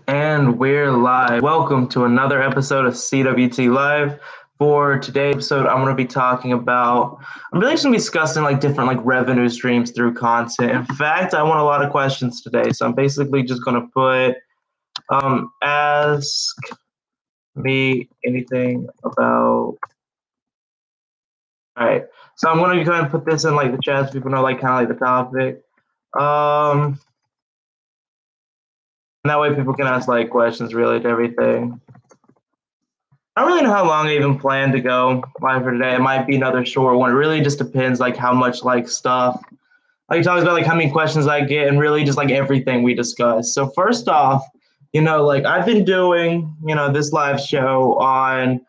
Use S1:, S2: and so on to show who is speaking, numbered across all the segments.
S1: And we're live. Welcome to another episode of CWT Live. For today's episode, I'm going to be talking about, I'm really just going to be discussing like different like revenue streams through content. In fact, I want a lot of questions today. So I'm basically just going to put, ask me anything about, all right. So I'm going to go ahead and put this in like the chat so people know like kind of like the topic. And that way people can ask like questions related to everything. I don't really know how long I even plan to go live for today. It might be another short one. It really just depends like how much like stuff like talks about like how many questions I get and really just like everything we discuss. So first off, like I've been doing, this live show on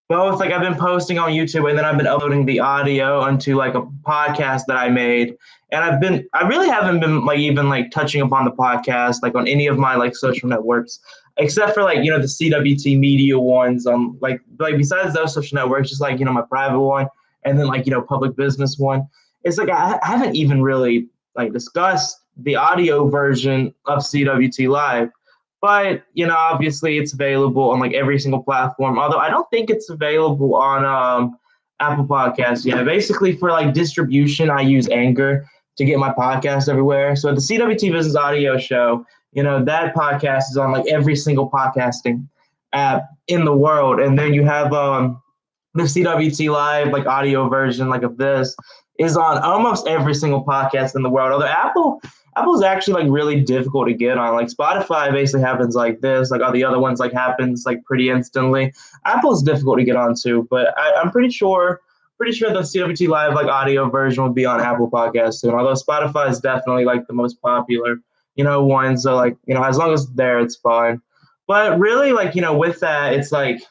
S1: both like I've been posting on YouTube and then I've been uploading the audio onto like a podcast that I made. And I really haven't been like even like touching upon the podcast like on any of my like social networks, except for like, the CWT media ones. Like besides those social networks, just like, my private one and then like, public business one. It's like I haven't even really like discussed the audio version of CWT Live. But obviously it's available on like every single platform. Although I don't think it's available on Apple Podcasts yet. Basically, for like distribution, I use Anchor to get my podcast everywhere. So the CWT Business Audio Show, that podcast is on like every single podcasting app in the world. And then you have the CWT Live like audio version like of this is on almost every single podcast in the world. Although Apple's actually like really difficult to get on. Like Spotify basically happens like this, like all the other ones like happens like pretty instantly. Apple's difficult to get on too, but I'm pretty sure the CWT Live like audio version will be on Apple Podcasts soon. Although Spotify is definitely like the most popular, one. So like, as long as it's there, it's fine. But really like, with that, it's like,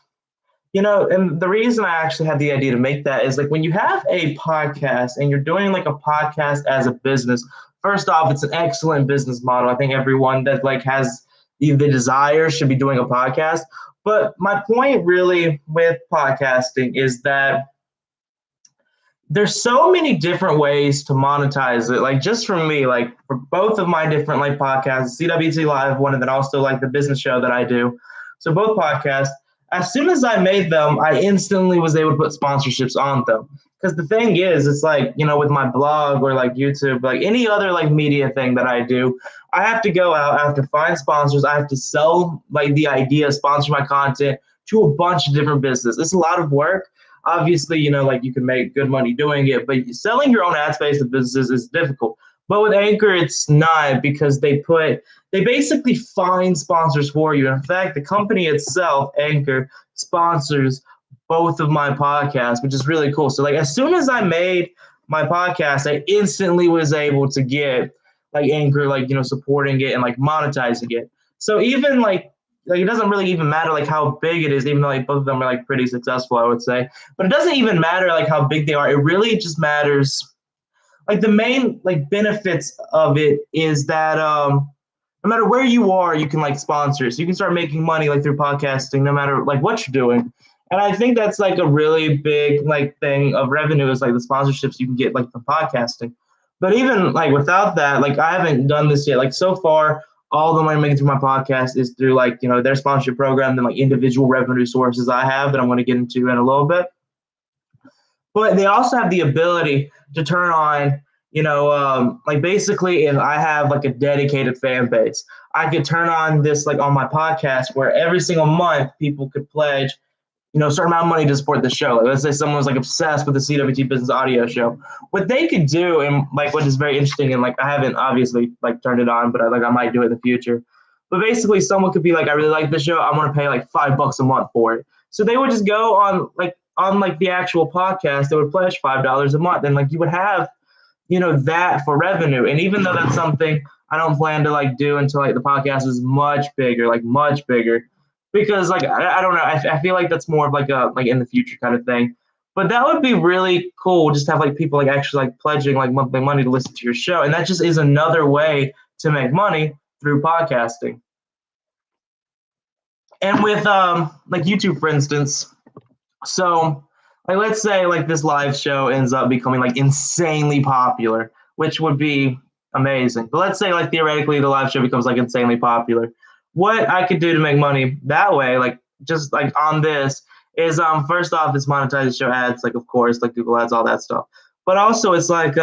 S1: and the reason I actually had the idea to make that is like when you have a podcast and you're doing like a podcast as a business, first off, it's an excellent business model. I think everyone that like has the desire should be doing a podcast. But my point really with podcasting is that there's so many different ways to monetize it. Like just for me, like for both of my different like podcasts, CWT Live one, and then also like the business show that I do. So both podcasts, as soon as I made them, I instantly was able to put sponsorships on them. Because the thing is, it's like, with my blog or like YouTube, like any other like media thing that I do, I have to go out, I have to find sponsors, I have to sell like the idea, sponsor my content to a bunch of different businesses. It's a lot of work. Obviously, like you can make good money doing it, but selling your own ad space to businesses is difficult. But with Anchor, it's not because they basically find sponsors for you. In fact, the company itself, Anchor, sponsors both of my podcasts, which is really cool. So like as soon as I made my podcast, I instantly was able to get like Anchor, like, supporting it and like monetizing it. So even like it doesn't really even matter like how big it is, even though like both of them are like pretty successful, I would say. But it doesn't even matter like how big they are. It really just matters. Like the main like benefits of it is that no matter where you are, you can like sponsor. So you can start making money like through podcasting, no matter like what you're doing. And I think that's like a really big like thing of revenue is like the sponsorships you can get like from podcasting. But even like without that, like I haven't done this yet. Like so far, all the money I'm making through my podcast is through like, their sponsorship program and like individual revenue sources I have that I'm going to get into in a little bit. But they also have the ability to turn on, like basically if I have like a dedicated fan base, I could turn on this like on my podcast where every single month people could pledge, a certain amount of money to support the show. Like, let's say someone was like obsessed with the CWT Business Audio Show. What they could do, and like what is very interesting, and like I haven't obviously like turned it on, but I might do it in the future. But basically, someone could be like, I really like the show. I want to pay like $5 a month for it. So they would just go on the actual podcast. They would pledge $5 a month, and like you would have, that for revenue. And even though that's something I don't plan to like do until like the podcast is much bigger, because like I don't know, I feel like that's more of like a like in the future kind of thing. But that would be really cool, just to have like people like actually like pledging like monthly money to listen to your show, and that just is another way to make money through podcasting. And with like YouTube, for instance, so like let's say like this live show ends up becoming like insanely popular, which would be amazing. But let's say like theoretically the live show becomes like insanely popular. what I could do to make money that way, like just like on this, is first off, it's monetize your ads, like of course, like Google ads, all that stuff. But also it's like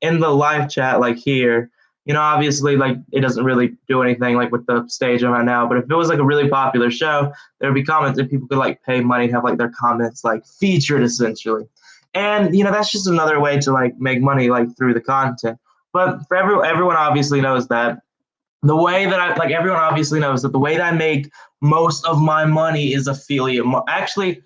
S1: in the live chat, like here, obviously like it doesn't really do anything like with the stage I'm at now. But if it was like a really popular show, there would be comments and people could like pay money to have like their comments like featured essentially. And that's just another way to like make money like through the content. But for everyone obviously knows that the way that I like everyone obviously knows that the way that I make most of my money is affiliate. Actually,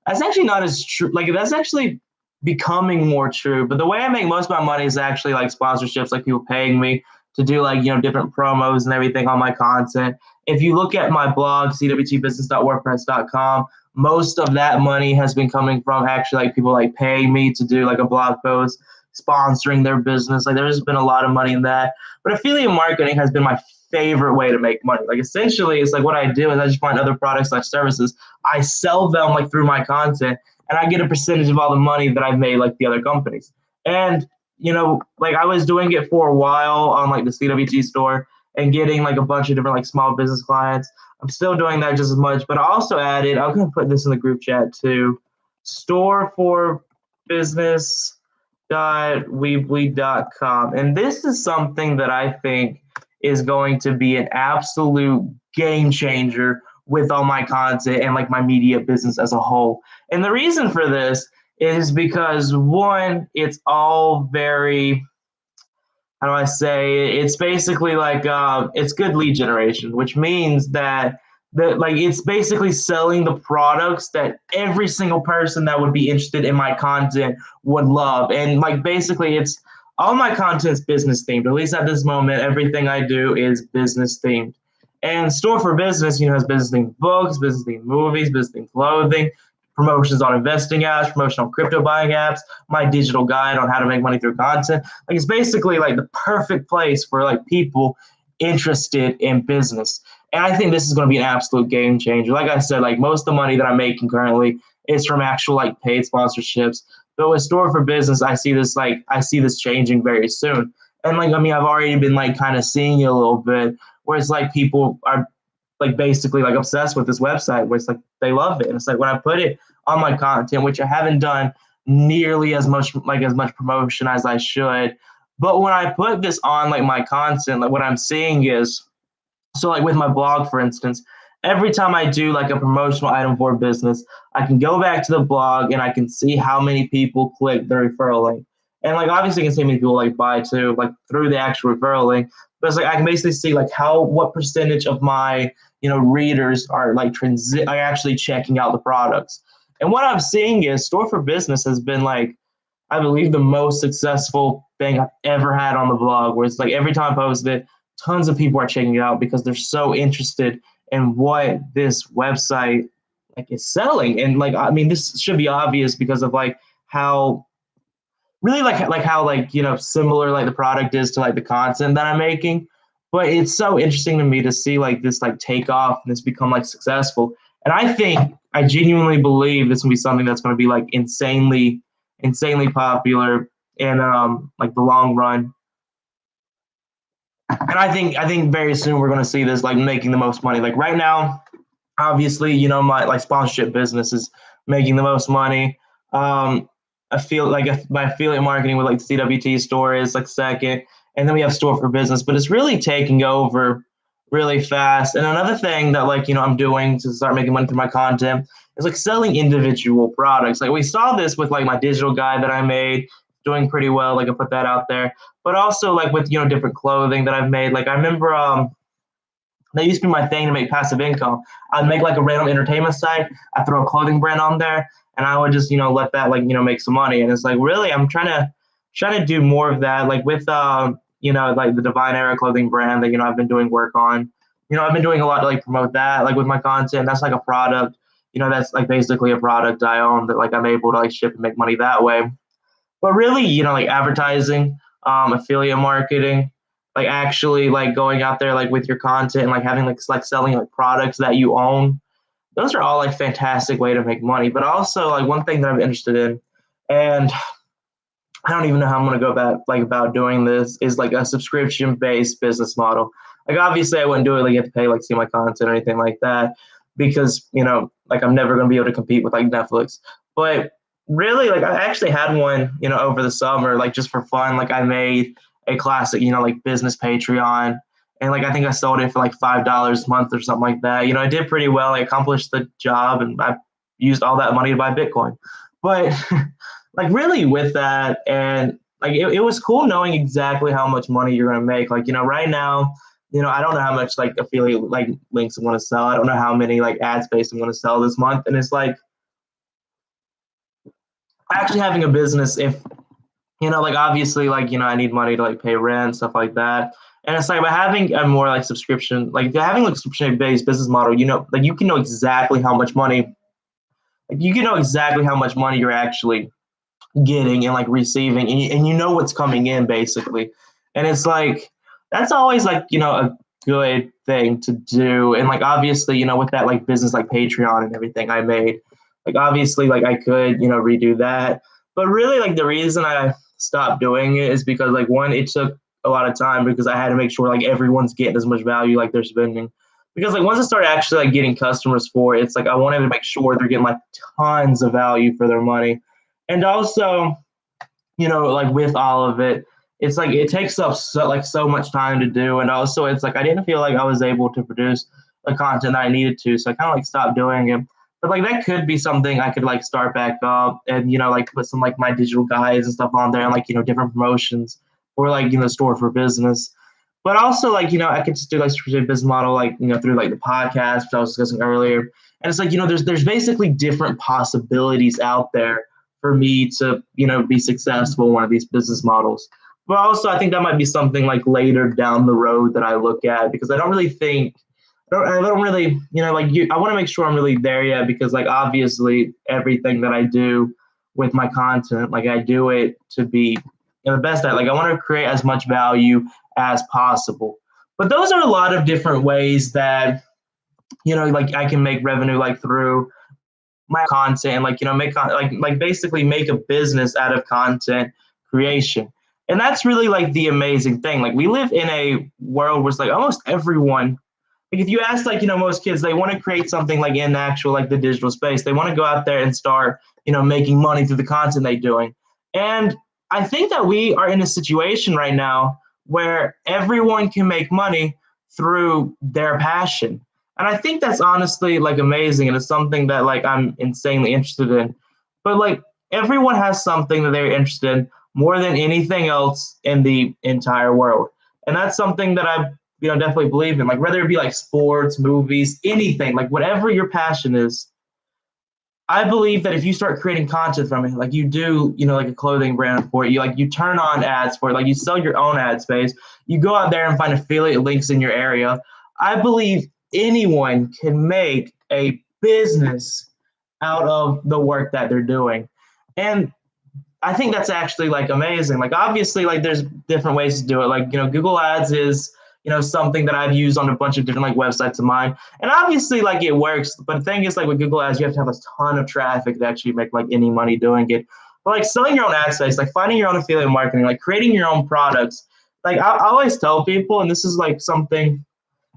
S1: that's actually not as true. Like that's actually becoming more true. But the way I make most of my money is actually like sponsorships, like people paying me to do like different promos and everything on my content. If you look at my blog, cwtbusiness.wordpress.com, most of that money has been coming from actually like people like paying me to do like a blog post, sponsoring their business. Like there's been a lot of money in that. But affiliate marketing has been my favorite way to make money. Like essentially, it's like what I do is I just find other products like services. I sell them like through my content, and I get a percentage of all the money that I've made like the other companies. And like I was doing it for a while on like the CWT store and getting like a bunch of different like small business clients. I'm still doing that just as much, but I also added, I'm gonna put this in the group chat too, store for business weebly.com. And this is something that I think is going to be an absolute game changer with all my content and like my media business as a whole. And the reason for this is because one, it's all very, how do I say, it's basically like it's good lead generation, which means that like it's basically selling the products that every single person that would be interested in my content would love. And like basically it's all my content's business themed. At least at this moment, everything I do is business themed. And Store for Business, has business themed books, business themed movies, business themed clothing, promotions on investing apps, promotion on crypto buying apps, my digital guide on how to make money through content. Like it's basically like the perfect place for like people interested in business. And I think this is going to be an absolute game changer. Like I said, like most of the money that I'm making currently is from actual like paid sponsorships. But with Store for Business, I see this changing very soon. And like, I mean, I've already been like kind of seeing it a little bit where it's like people are like basically like obsessed with this website where it's like they love it. And it's like when I put it on my content, which I haven't done nearly as much promotion as I should. But when I put this on like my content, like what I'm seeing is, so like with my blog, for instance, every time I do like a promotional item for a business, I can go back to the blog and I can see how many people click the referral link. And like obviously I can see how many people like buy too, like through the actual referral link. But it's like I can basically see like what percentage of my readers are like are actually checking out the products. And what I'm seeing is Store for Business has been like, I believe, the most successful thing I've ever had on the blog, where it's like every time I post it, tons of people are checking it out because they're so interested in what this website like is selling. And like, I mean, this should be obvious because of like how really like how like similar like the product is to like the content that I'm making. But it's so interesting to me to see like this like take off and this become like successful. And I genuinely believe this will be something that's going to be like insanely popular in like the long run. And I think very soon we're going to see this like making the most money. Like right now, obviously, my like sponsorship business is making the most money. I feel like my affiliate marketing with like the CWT store is like second, and then we have Store for Business, but it's really taking over really fast. And another thing that like I'm doing to start making money through my content is like selling individual products. Like we saw this with like my digital guide that I made, doing pretty well. Like I put that out there, but also like with different clothing that I've made. Like I remember that used to be my thing to make passive income. I'd make like a random entertainment site. I throw a clothing brand on there, and I would just let that like make some money. And it's like really, I'm trying to do more of that. Like with like the Divine Era clothing brand that I've been doing work on. I've been doing a lot to like promote that like with my content. That's like a product. That's like basically a product I own that like I'm able to like ship and make money that way. But really, like advertising, affiliate marketing, like actually like going out there like with your content and like having like selling like products that you own. Those are all like fantastic way to make money. But also like one thing that I'm interested in, and I don't even know how I'm gonna go about doing this, is like a subscription based business model. Like obviously I wouldn't do it like you have to pay like see my content or anything like that because like I'm never gonna be able to compete with like Netflix. But really like I actually had one, over the summer, like just for fun. Like I made a classic, like business Patreon. And like I think I sold it for like $5 a month or something like that. I did pretty well. I accomplished the job and I used all that money to buy Bitcoin. But like really with that and like it was cool knowing exactly how much money you're gonna make. Like, right now, I don't know how much like affiliate like links I'm gonna sell. I don't know how many like ad space I'm gonna sell this month. And it's like actually having a business if like obviously like I need money to like pay rent, stuff like that. And it's like by having a more like subscription, like having like subscription based business model, like you can know exactly how much money like you can know exactly how much money you're actually getting and like receiving and you know what's coming in basically. And it's like that's always like a good thing to do. And like obviously with that like business like Patreon and everything I made, like obviously like I could redo that, but really like the reason I stopped doing it is because like one, it took a lot of time because I had to make sure like everyone's getting as much value like they're spending. Because like once I started actually like getting customers for it, it's like I wanted to make sure they're getting like tons of value for their money. And also, like with all of it, it's like it takes up so much time to do. And also it's like I didn't feel like I was able to produce the content that I needed to. So I kind of like stopped doing it. But like that could be something I could like start back up and like put some like my digital guides and stuff on there and like different promotions or like store for business. But also like I could just do like strategic business model like through like the podcast which I was discussing earlier. And it's like there's basically different possibilities out there for me to be successful in one of these business models. But also I think that might be something like later down the road that I look at because I don't really think I don't really like I want to make sure I'm really there yet because like obviously everything that I do with my content, like I do it to be the best at. Like I want to create as much value as possible. But those are a lot of different ways that like I can make revenue like through my content and like make like basically make a business out of content creation. And that's really like the amazing thing. Like we live in a world where it's like almost everyone, like if you ask like most kids, they want to create something like in actual like the digital space. They want to go out there and start making money through the content they're doing. And I think that we are in a situation right now where everyone can make money through their passion. And I think that's honestly like amazing. And it's something that like I'm insanely interested in. But like everyone has something that they're interested in more than anything else in the entire world. And that's something that I definitely believe in. Like whether it be like sports, movies, anything, like whatever your passion is, I believe that if you start creating content from it, like you do, like a clothing brand for it, you turn on ads for it, like you sell your own ad space, you go out there and find affiliate links in your area. I believe anyone can make a business out of the work that they're doing. And I think that's actually like amazing. Like obviously like there's different ways to do it. Like, Google Ads is, something that I've used on a bunch of different like websites of mine. And obviously like it works. But the thing is like with Google Ads, you have to have a ton of traffic to actually make like any money doing it. But like selling your own ad space, like finding your own affiliate marketing, like creating your own products. Like I always tell people, and this is like something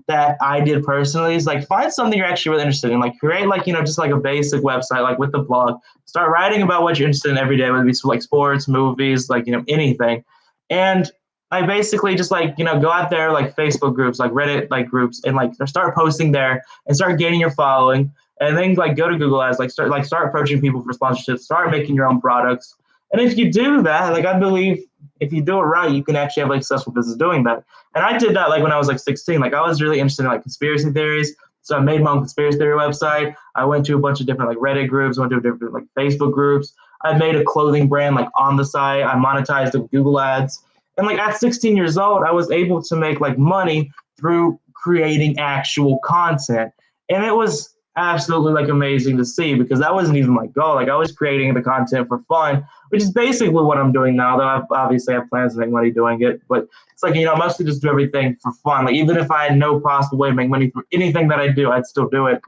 S1: that I did personally is like find something you're actually really interested in. Like create like, just like a basic website, like with the blog, start writing about what you're interested in every day, whether it be like sports, movies, like, anything. And I basically just like, go out there, like Facebook groups, like Reddit, like groups and like start posting there and start gaining your following. And then like go to Google Ads, like start approaching people for sponsorships, start making your own products. And if you do that, like I believe if you do it right, you can actually have like successful business doing that. And I did that like when I was like 16. Like I was really interested in like conspiracy theories. So I made my own conspiracy theory website. I went to a bunch of different like Reddit groups, went to different like Facebook groups. I made a clothing brand like on the site. I monetized it with Google Ads. And like at 16 years old, I was able to make like money through creating actual content. And it was absolutely like amazing to see because that wasn't even my goal. Like I was creating the content for fun, which is basically what I'm doing now, though I obviously have plans to make money doing it. But it's like, I mostly just do everything for fun. Like even if I had no possible way to make money through anything that I do, I'd still do it.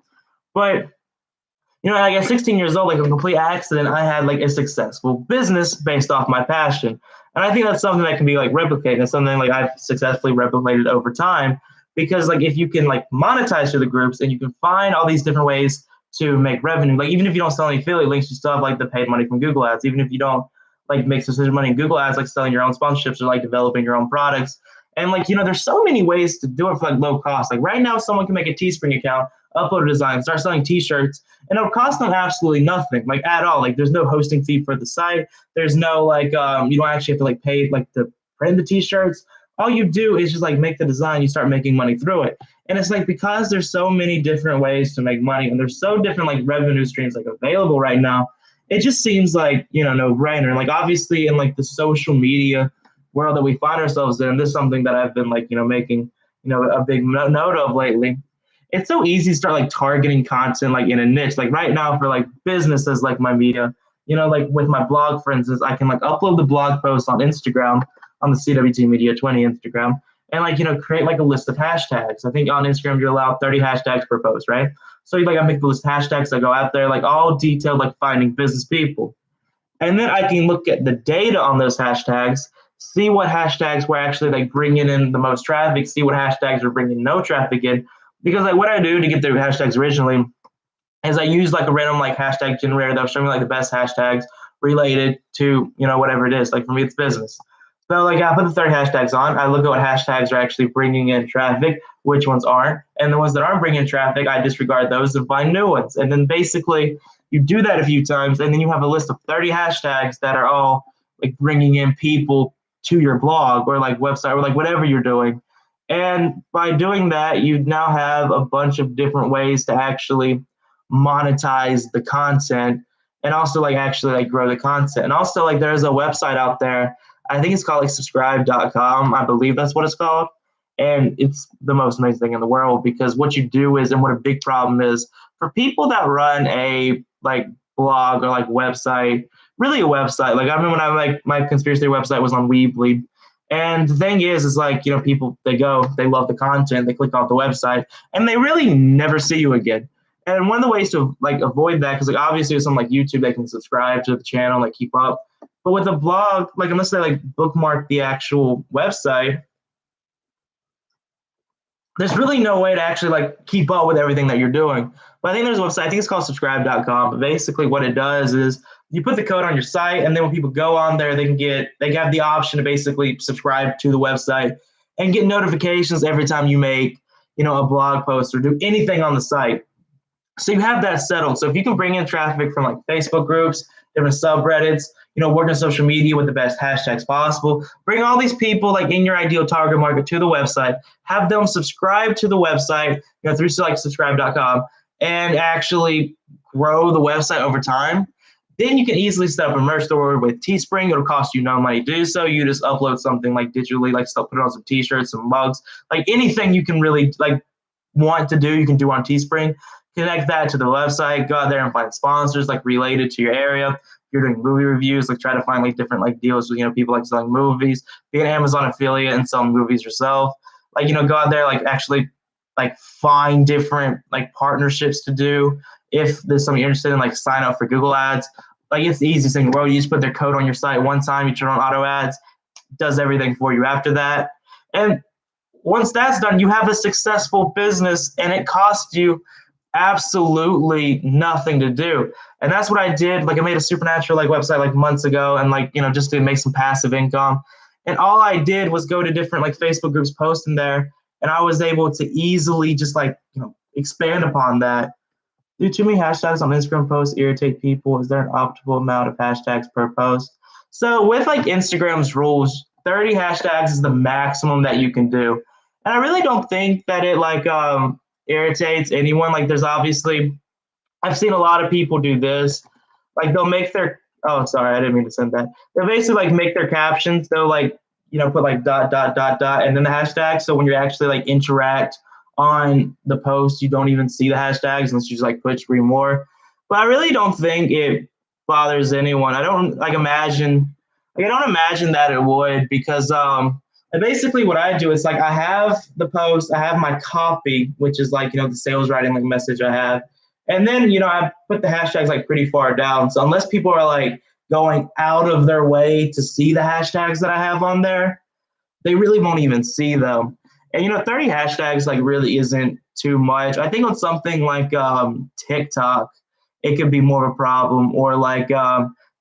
S1: But like at 16 years old, like a complete accident, I had like a successful business based off my passion. And I think that's something that can be like replicated. It's something like I've successfully replicated over time because like if you can like monetize through the groups and you can find all these different ways to make revenue, like even if you don't sell any affiliate links, you still have like the paid money from Google Ads. Even if you don't like make decision money in Google Ads, like selling your own sponsorships or like developing your own products. And like, there's so many ways to do it for like low cost. Like right now, someone can make a Teespring account, upload a design, start selling t-shirts, and it'll cost them absolutely nothing, like at all. Like there's no hosting fee for the site. There's no like, you don't actually have to like pay like to print the t-shirts. All you do is just like make the design, you start making money through it. And it's like, because there's so many different ways to make money and there's so different like revenue streams like available right now, it just seems like, no brainer. Like obviously in like the social media world that we find ourselves in, this is something that I've been like, making, a big note of lately. It's so easy to start like targeting content like in a niche. Like right now for like businesses like my media, like with my blog, for instance, I can like upload the blog post on Instagram, on the CWT Media 20 Instagram, and like, create like a list of hashtags. I think on Instagram you're allowed 30 hashtags per post, right? So like I make the list of hashtags that go out there, like all detailed, like finding business people. And then I can look at the data on those hashtags, see what hashtags were actually like bringing in the most traffic, see what hashtags are bringing no traffic in. Because like what I do to get the hashtags originally is I use like a random like hashtag generator that'll show me like the best hashtags related to, whatever it is. Like for me, it's business. So like I put the 30 hashtags on, I look at what hashtags are actually bringing in traffic, which ones aren't. And the ones that aren't bringing traffic, I disregard those and find new ones. And then basically you do that a few times and then you have a list of 30 hashtags that are all like bringing in people to your blog or like website or like whatever you're doing. And by doing that, you now have a bunch of different ways to actually monetize the content and also like actually like grow the content. And also like there's a website out there, I think it's called like subscribe.com. I believe that's what it's called. And it's the most amazing thing in the world because what you do is, and what a big problem is for people that run a like blog or like website, really a website. Like I remember when I like my conspiracy website was on Weebly. And the thing is like, people, they love the content, they click off the website and they really never see you again. And one of the ways to like avoid that, because like obviously with something like YouTube, they can subscribe to the channel, like keep up. But with a blog, like unless they like bookmark the actual website, there's really no way to actually like keep up with everything that you're doing. But I think there's a website, I think it's called subscribe.com. But basically what it does is you put the code on your site, and then when people go on there, they have the option to basically subscribe to the website and get notifications every time you make, a blog post or do anything on the site. So you have that settled. So if you can bring in traffic from like Facebook groups, different subreddits, work on social media with the best hashtags possible, bring all these people like in your ideal target market to the website, have them subscribe to the website, through like subscribe.com and actually grow the website over time. Then you can easily set up a merch store with Teespring. It'll cost you no money to do so. You just upload something like digitally, like put it on some t-shirts, some mugs, like anything you can really like want to do, you can do on Teespring. Connect that to the website, go out there and find sponsors like related to your area. If you're doing movie reviews, like try to find like different like deals with, people like selling movies, be an Amazon affiliate and sell movies yourself. Like, go out there, like actually like find different like partnerships to do. If there's something you're interested in, like sign up for Google Ads. Like it's the easiest thing in the world. You just put their code on your site one time, you turn on auto ads, does everything for you after that. And once that's done, you have a successful business and it costs you absolutely nothing to do. And that's what I did. Like I made a Supernatural like website like months ago and like, just to make some passive income. And all I did was go to different like Facebook groups, post in there. And I was able to easily just like, expand upon that. Do too many hashtags on Instagram posts irritate people? Is there an optimal amount of hashtags per post? So with like Instagram's rules, 30 hashtags is the maximum that you can do. And I really don't think that it like, irritates anyone. Like there's obviously, I've seen a lot of people do this. Like they'll make their, oh, sorry, I didn't mean to send that. They'll basically like make their captions. They'll like, put like ... and then the hashtag. So when you actually like interact on the post, you don't even see the hashtags unless you just like push read more. But I really don't think it bothers anyone. I don't imagine that it would because, and basically what I do is like I have the post, I have my copy, which is like, the sales writing like message I have. And then, I put the hashtags like pretty far down. So unless people are like going out of their way to see the hashtags that I have on there, they really won't even see them. And 30 hashtags like really isn't too much. I think on something like TikTok, it could be more of a problem, or like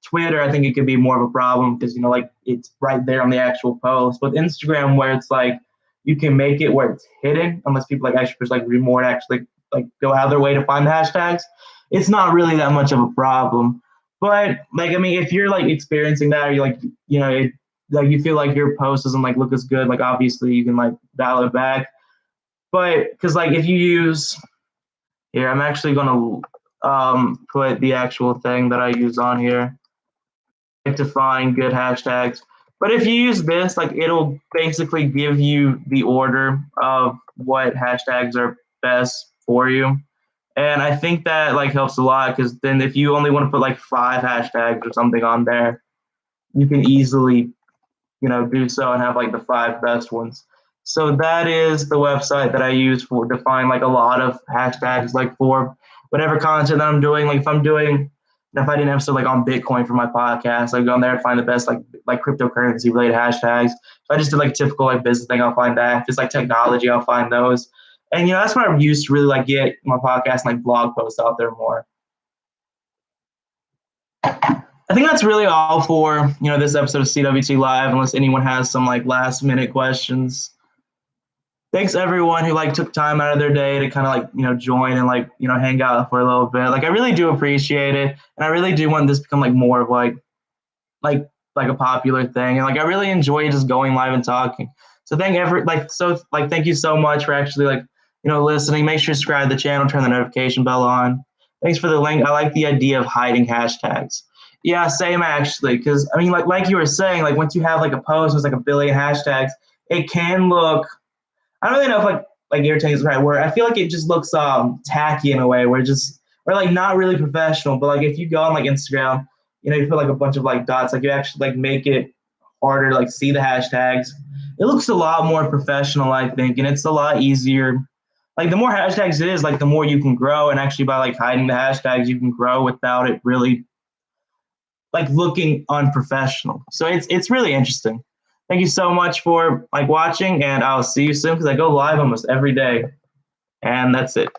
S1: Twitter, I think it could be more of a problem because like it's right there on the actual post. But Instagram, where it's like you can make it where it's hidden, unless people like experts like read more and actually like go out of their way to find the hashtags, it's not really that much of a problem. But like, I mean, if you're like experiencing that, or you like, like you feel like your post doesn't like look as good, like obviously you can like dial it back. But because like if you use here, I'm actually gonna put the actual thing that I use on here, like to find good hashtags. But if you use this, like it'll basically give you the order of what hashtags are best for you. And I think that like helps a lot because then if you only want to put like 5 hashtags or something on there, you can easily, do so and have like the 5 best ones. So that is the website that I use for to find like a lot of hashtags, like for whatever content that I'm doing. Like if I did an episode like on Bitcoin for my podcast, I'd go on there and find the best like cryptocurrency related hashtags. If I just did like a typical like business thing, I'll find that. If it's like technology, I'll find those. And that's what I'm used to really like get my podcast and like blog posts out there more. I think that's really all for this episode of CWT Live. Unless anyone has some like last minute questions. Thanks everyone who like took time out of their day to kind of like join and like hang out for a little bit. Like I really do appreciate it, and I really do want this to become like more of like like a popular thing. And like I really enjoy just going live and talking. So thank you so much for actually like listening. Make sure to subscribe to the channel, turn the notification bell on. Thanks for the link. I like the idea of hiding hashtags. Yeah, same actually, because I mean like you were saying, like once you have like a post with like a billion hashtags, it can look, I don't really know if like irritating is the right word. I feel like it just looks tacky in a way where or like not really professional. But like if you go on like Instagram, you put like a bunch of like dots, like you actually like make it harder to like see the hashtags. It looks a lot more professional, I think, and it's a lot easier. Like the more hashtags it is, like the more you can grow, and actually by like hiding the hashtags, you can grow without it really like looking unprofessional. So it's really interesting. Thank you so much for like watching, and I'll see you soon because I go live almost every day. And that's it.